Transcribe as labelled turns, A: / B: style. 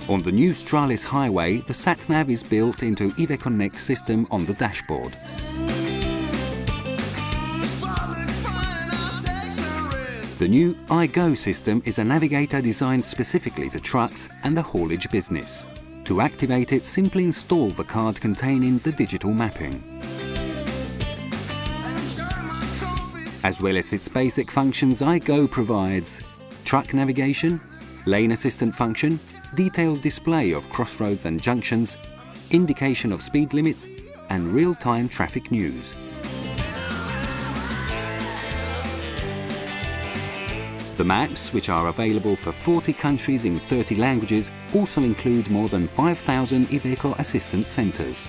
A: On the new Stralis highway, the sat-nav is built into Iveco Connect system on the dashboard. The new iGo system is a navigator designed specifically for trucks and the haulage business. To activate it, simply install the card containing the digital mapping. As well as its basic functions, iGo provides truck navigation, lane assistant function, detailed display of crossroads and junctions, indication of speed limits, and real-time traffic news. The maps, which are available for 40 countries in 30 languages, also include more than 5,000 Iveco assistance centres.